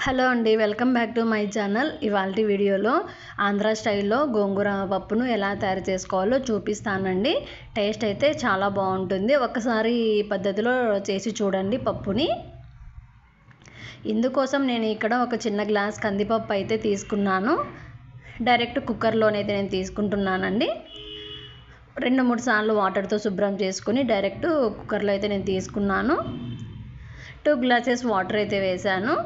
Hello అండి, welcome back to my channel. ఇవాల్టి వీడియోలో ఆంధ్ర స్టైల్లో గోంగూర పప్పును ఎలా తయారు చేసుకోవాలో చూపిస్తానండి. టేస్ట్ అయితే చాలా బాగుంటుంది. ఒకసారి ఈ పద్ధతిలో చేసి చూడండి పప్పుని. ఇందుకోసం నేను ఇక్కడ ఒక చిన్న గ్లాస్ కందిపప్పు అయితే తీసుకున్నాను. డైరెక్ట్ కుక్కర్లోనైతే నేను తీసుకుంటున్నానండి. 2-3 సార్లు వాటర్తో శుభ్రం చేసుకుని డైరెక్ట్ కుక్కర్లో అయితే నేను తీసుకున్నాను. 2 గ్లాసెస్ వాటర్ అయితే వేసాను.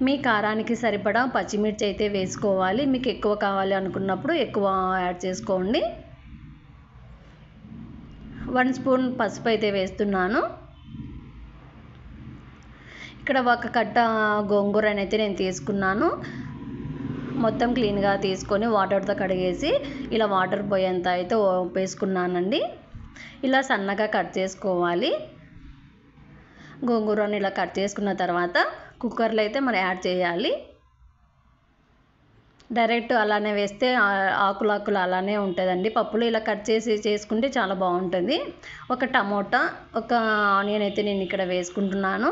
మీ కారానికి సరిపడా పచ్చిమిర్చి అయితే వేసుకోవాలి. మీకు ఎక్కువ కావాలి అనుకున్నప్పుడు ఎక్కువ యాడ్ చేసుకోండి. 1 స్పూన్ పసుపు అయితే వేస్తున్నాను. ఇక్కడ ఒక కట్ట గోంగూరనైతే నేను తీసుకున్నాను. మొత్తం క్లీన్గా తీసుకొని వాటర్తో కడిగేసి ఇలా వాటర్ పోయేంత అయితే వేసుకున్నానండి. ఇలా సన్నగా కట్ చేసుకోవాలి. గోంగూరని ఇలా కట్ చేసుకున్న తర్వాత కుక్కర్లో అయితే మనం యాడ్ చేయాలి. డైరెక్ట్ అలానే వేస్తే ఆకులు అలానే ఉంటుందండి. పప్పులు ఇలా కట్ చేసి చేసుకుంటే చాలా బాగుంటుంది. ఒక టమోటా, ఒక ఆనియన్ అయితే నేను ఇక్కడ వేసుకుంటున్నాను.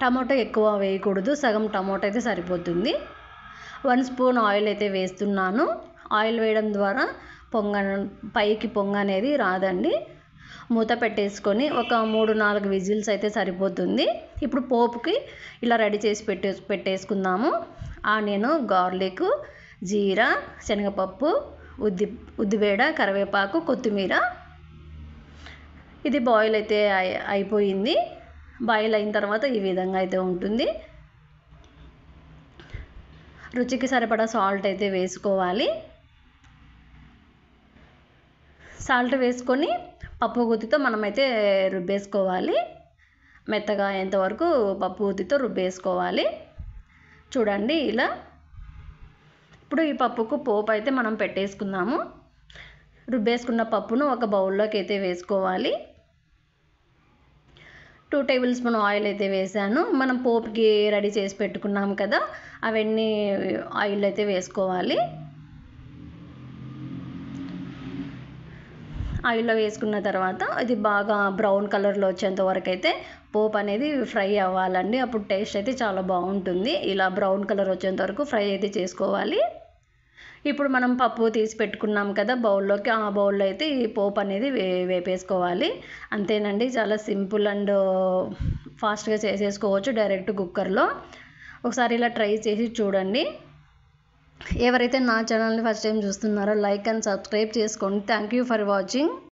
టమోటా ఎక్కువ వేయకూడదు, సగం టమోటా అయితే సరిపోతుంది. 1 స్పూన్ ఆయిల్ అయితే వేస్తున్నాను. ఆయిల్ వేయడం ద్వారా పైకి పొంగ అనేది రాదండి. మూత పెట్టేసుకొని ఒక 3-4 విజిల్స్ అయితే సరిపోతుంది. ఇప్పుడు పోపుకి ఇలా రెడీ చేసి పెట్టేసుకుందాము. ఆనియన్, గార్లిక్, జీరా, శనగపప్పు, ఉద్దిబేడ, కరివేపాకు, కొత్తిమీర. ఇది బాయిల్ అయితే అయిపోయింది. బాయిల్ అయిన తర్వాత ఈ విధంగా అయితే ఉంటుంది. రుచికి సరిపడా సాల్ట్ అయితే వేసుకోవాలి. సాల్ట్ వేసుకొని పప్పు గుత్తితో మనమైతే రుబ్బేసుకోవాలి. మెత్తగా అయ్యేంతవరకు పప్పు గుత్తితో రుబ్బేసుకోవాలి. చూడండి ఇలా. ఇప్పుడు ఈ పప్పుకు పోపు అయితే మనం పెట్టేసుకుందాము. రుబ్బేసుకున్న పప్పును ఒక బౌల్లోకి అయితే వేసుకోవాలి. 2 టేబుల్ స్పూన్ ఆయిల్ అయితే వేసాను. మనం పోపుకి రెడీ చేసి పెట్టుకున్నాం కదా, అవన్నీ ఆయిల్ అయితే వేసుకోవాలి. ఆయిల్లో వేసుకున్న తర్వాత ఇది బాగా బ్రౌన్ కలర్లో వచ్చేంత వరకు అయితే పోపు అనేది ఫ్రై అవ్వాలండి. అప్పుడు టేస్ట్ అయితే చాలా బాగుంటుంది. ఇలా బ్రౌన్ కలర్ వచ్చేంత వరకు ఫ్రై అయితే చేసుకోవాలి. ఇప్పుడు మనం పప్పు తీసి పెట్టుకున్నాం కదా బౌల్లోకి, ఆ బౌల్లో అయితే ఈ పోపు అనేది వేపేసుకోవాలి. అంతేనండి, చాలా సింపుల్ అండ్ ఫాస్ట్గా చేసేసుకోవచ్చు డైరెక్ట్ కుక్కర్లో. ఒకసారి ఇలా ట్రై చేసి చూడండి. ఎవరైతే నా ఛానల్ని ఫస్ట్ టైం చూస్తున్నారో లైక్ అండ్ సబ్స్క్రైబ్ చేసుకోండి. Thank you for watching.